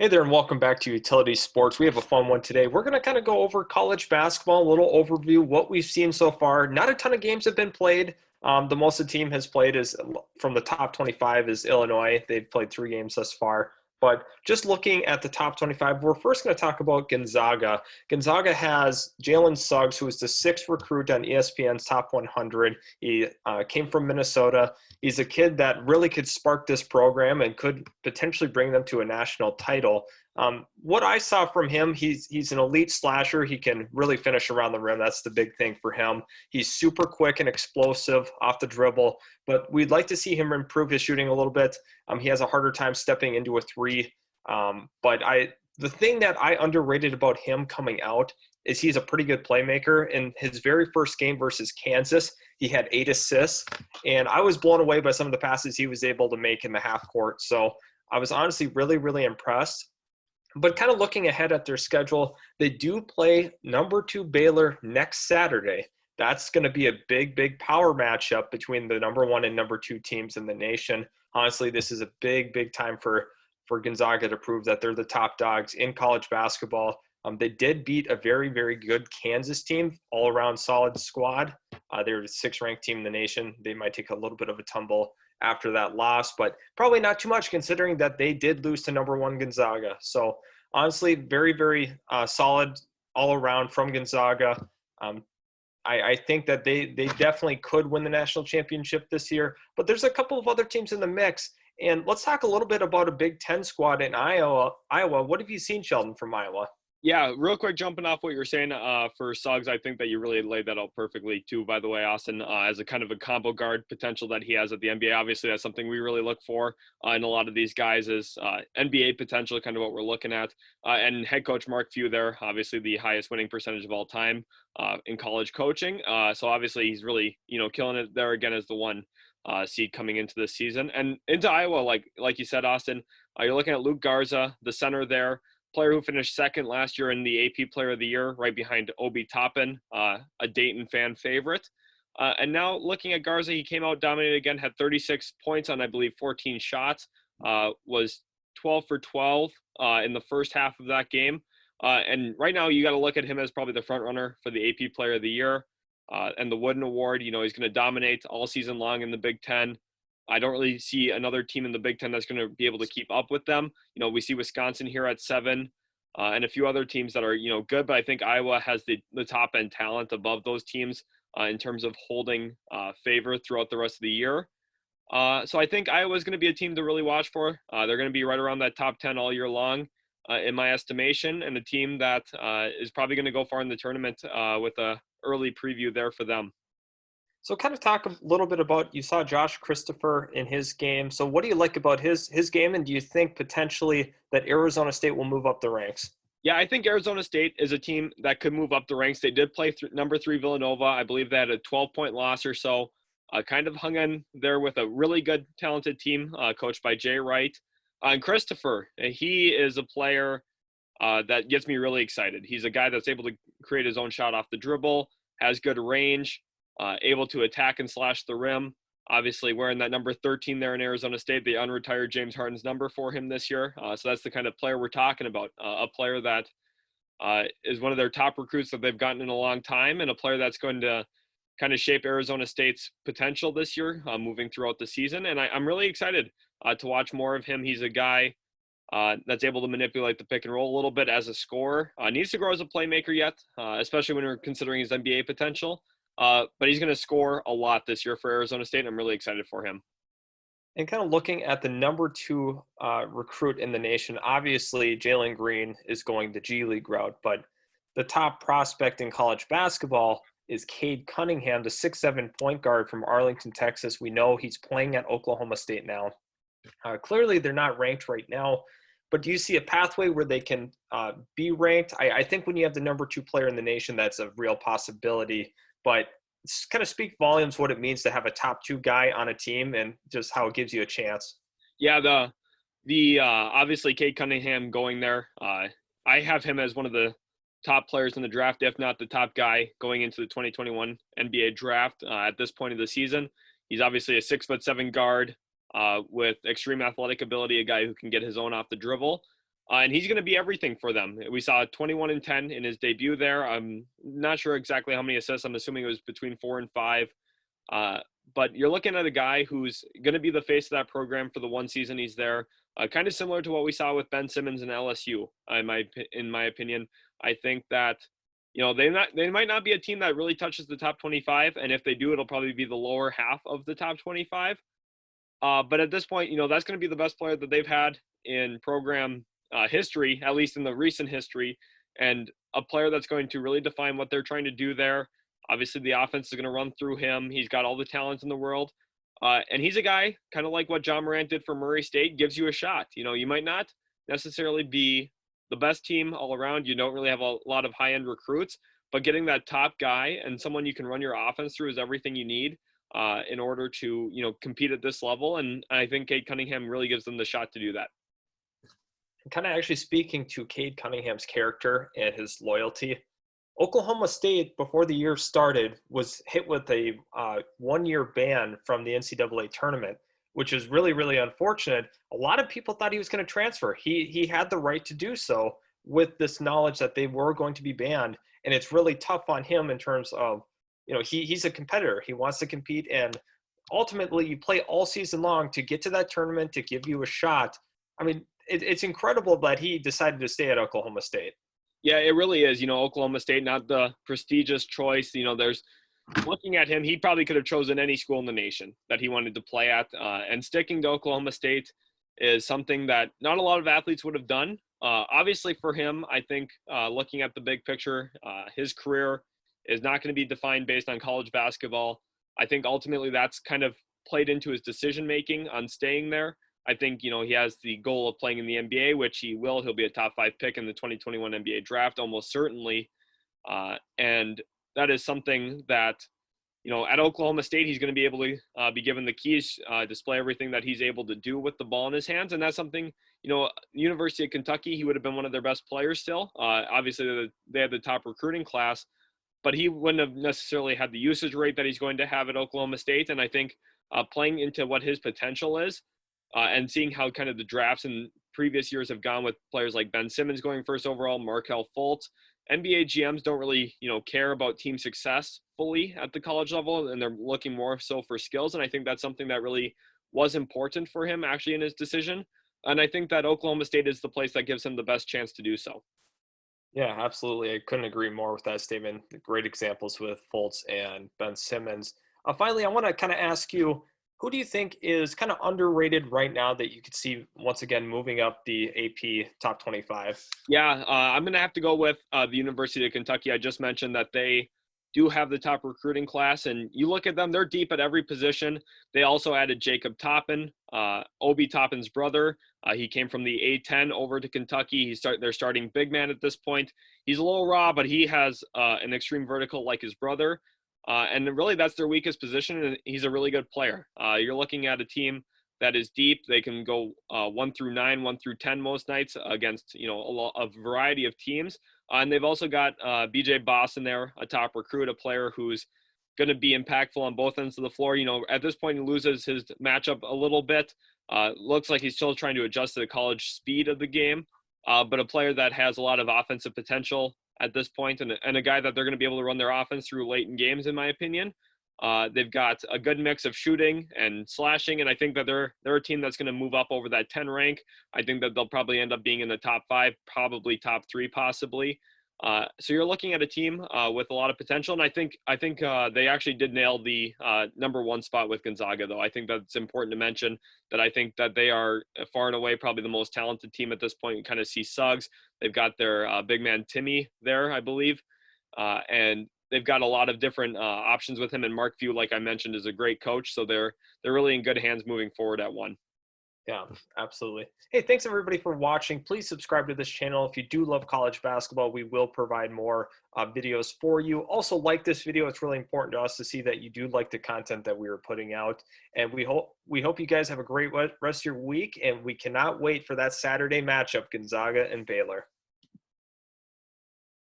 Hey there, and welcome back to Utility Sports. We have a fun one today. We're going to kind of go over college basketball, a little overview, what we've seen so far. Not a ton of games have been played. The most the team has played is from the top 25 is Illinois. They've played 3 games thus far. But just looking at the top 25, we're first going to talk about Gonzaga. Gonzaga has Jalen Suggs, who is the sixth recruit on ESPN's Top 100. He came from Minnesota. He's a kid that really could spark this program and could potentially bring them to a national title. What I saw from him, he's an elite slasher. He can really finish around the rim. That's the big thing for him. He's super quick and explosive off the dribble, but we'd like to see him improve his shooting a little bit. He has a harder time stepping into a three. The thing that I underrated about him coming out is he's a pretty good playmaker. In his very first game versus Kansas, he had 8 assists, and I was blown away by some of the passes he was able to make in the half court. So I was honestly really, really impressed. But kind of looking ahead at their schedule, they do play number 2 Baylor next Saturday. That's going to be a big, big power matchup between the number 1 and number 2 teams in the nation. Honestly, this is a big, big time for Gonzaga to prove that they're the top dogs in college basketball. They did beat a very, very good Kansas team, all-around solid squad. They're the 6th-ranked team in the nation. They might take a little bit of a tumble after that loss, but probably not too much considering that they did lose to number 1 Gonzaga. So honestly, very, very solid all around from Gonzaga. I think that they definitely could win the national championship this year, but there's a couple of other teams in the mix. And let's talk a little bit about a Big Ten squad in Iowa. What have you seen, Sheldon, from Iowa? Yeah, real quick, jumping off what you're saying for Suggs, I think that you really laid that out perfectly too, by the way, Austin, as a kind of a combo guard potential that he has at the NBA. Obviously, that's something we really look for in a lot of these guys is NBA potential, kind of what we're looking at. And head coach Mark Few there, obviously the highest winning percentage of all time in college coaching. So obviously he's really, killing it there again as the one seed coming into this season. And into Iowa, like you said, Austin, you're looking at Luke Garza, the center there, player who finished second last year in the AP Player of the Year, right behind Obi Toppin, a Dayton fan favorite. And now looking at Garza, he came out, dominated again, had 36 points on, I believe, 14 shots, was 12 for 12 in the first half of that game. And right now you got to look at him as probably the front runner for the AP Player of the Year and the Wooden Award. He's going to dominate all season long in the Big Ten. I don't really see another team in the Big Ten that's going to be able to keep up with them. We see Wisconsin here at 7 and a few other teams that are, good, but I think Iowa has the top end talent above those teams in terms of holding favor throughout the rest of the year. So I think Iowa is going to be a team to really watch for. They're going to be right around that top 10 all year long, in my estimation, and a team that is probably going to go far in the tournament with a early preview there for them. So kind of talk a little bit about, you saw Josh Christopher in his game. So what do you like about his game, and do you think potentially that Arizona State will move up the ranks? Yeah, I think Arizona State is a team that could move up the ranks. They did play number 3 Villanova. I believe they had a 12-point loss or so. Kind of hung in there with a really good, talented team coached by Jay Wright. And Christopher, he is a player that gets me really excited. He's a guy that's able to create his own shot off the dribble, has good range, able to attack and slash the rim. Obviously, wearing that number 13 there in Arizona State, they unretired James Harden's number for him this year. So that's the kind of player we're talking about, a player that is one of their top recruits that they've gotten in a long time, and a player that's going to kind of shape Arizona State's potential this year, moving throughout the season. And I'm really excited to watch more of him. He's a guy that's able to manipulate the pick and roll a little bit as a scorer. Needs to grow as a playmaker yet, especially when we're considering his NBA potential. But he's going to score a lot this year for Arizona State. I'm really excited for him. And kind of looking at the number 2 recruit in the nation, obviously Jalen Green is going the G League route, but the top prospect in college basketball is Cade Cunningham, the 6'7" point guard from Arlington, Texas. We know he's playing at Oklahoma State now. Clearly, they're not ranked right now, but do you see a pathway where they can be ranked? I think when you have the number 2 player in the nation, that's a real possibility. But it's kind of speak volumes what it means to have a top 2 guy on a team and just how it gives you a chance. Yeah, the obviously Cade Cunningham going there. I have him as one of the top players in the draft, if not the top guy going into the 2021 NBA draft at this point of the season. He's obviously a 6'7" guard with extreme athletic ability, a guy who can get his own off the dribble. And he's going to be everything for them. We saw 21-10 in his debut there. I'm not sure exactly how many assists. I'm assuming it was between 4 and 5. But you're looking at a guy who's going to be the face of that program for the one season he's there. Kind of similar to what we saw with Ben Simmons and LSU. In my opinion, I think that they might not be a team that really touches the top 25, and if they do, it'll probably be the lower half of the top 25. But at this point, that's going to be the best player that they've had in program history, at least in the recent history, and a player that's going to really define what they're trying to do there. Obviously, the offense is going to run through him. He's got all the talent in the world. And he's a guy, kind of like what John Morant did for Murray State, gives you a shot. You might not necessarily be the best team all around. You don't really have a lot of high-end recruits, but getting that top guy and someone you can run your offense through is everything you need in order to, compete at this level. And I think Cade Cunningham really gives them the shot to do that. Kind of actually speaking to Cade Cunningham's character and his loyalty, Oklahoma State, before the year started, was hit with a one-year ban from the NCAA tournament, which is really, really unfortunate. A lot of people thought he was going to transfer. He had the right to do so with this knowledge that they were going to be banned, and it's really tough on him in terms of, he's a competitor. He wants to compete, and ultimately you play all season long to get to that tournament, to give you a shot. I mean, it's incredible that he decided to stay at Oklahoma State. Yeah, it really is. Oklahoma State, not the prestigious choice. There's looking at him, he probably could have chosen any school in the nation that he wanted to play at. And sticking to Oklahoma State is something that not a lot of athletes would have done. Obviously for him, I think looking at the big picture, his career is not going to be defined based on college basketball. I think ultimately that's kind of played into his decision-making on staying there. I think, he has the goal of playing in the NBA, which he will. He'll be a top 5 pick in the 2021 NBA draft, almost certainly. And that is something that, at Oklahoma State, he's going to be able to be given the keys, display everything that he's able to do with the ball in his hands. And that's something, University of Kentucky, he would have been one of their best players still. Obviously, they had the top recruiting class, but he wouldn't have necessarily had the usage rate that he's going to have at Oklahoma State. And I think playing into what his potential is, and seeing how kind of the drafts in previous years have gone with players like Ben Simmons going first overall, Markelle Fultz. NBA GMs don't really, care about team success fully at the college level, and they're looking more so for skills. And I think that's something that really was important for him actually in his decision. And I think that Oklahoma State is the place that gives him the best chance to do so. Yeah, absolutely. I couldn't agree more with that statement. Great examples with Fultz and Ben Simmons. Finally, I want to kind of ask you, who do you think is kind of underrated right now that you could see once again moving up the AP top 25? Yeah, I'm going to have to go with the University of Kentucky. I just mentioned that they do have the top recruiting class, and you look at them, they're deep at every position. They also added Jacob Toppin, Obi Toppin's brother. He came from the A-10 over to Kentucky. They're starting big man at this point. He's a little raw, but he has an extreme vertical like his brother. And really that's their weakest position, and he's a really good player. You're looking at a team that is deep. They can go 1 through 9, 1 through 10 most nights against, a variety of teams. And they've also got BJ Boston there, a top recruit, a player who's going to be impactful on both ends of the floor. At this point, he loses his matchup a little bit. Looks like he's still trying to adjust to the college speed of the game, but a player that has a lot of offensive potential at this point, and a guy that they're going to be able to run their offense through late in games, in my opinion. They've got a good mix of shooting and slashing, and I think that they're a team that's going to move up over that 10 rank. I think that they'll probably end up being in the top 5, probably top 3 possibly. So you're looking at a team with a lot of potential, and I think they actually did nail the number 1 spot with Gonzaga, though. I think that's important to mention that I think that they are far and away probably the most talented team at this point. You kind of see Suggs. They've got their big man Timmy there, I believe, and they've got a lot of different options with him. And Mark Few, like I mentioned, is a great coach, so they're really in good hands moving forward at 1. Yeah, absolutely. Hey, thanks everybody for watching. Please subscribe to this channel. If you do love college basketball, we will provide more videos for you. Also, like this video. It's really important to us to see that you do like the content that we are putting out. And we hope you guys have a great rest of your week. And we cannot wait for that Saturday matchup, Gonzaga and Baylor.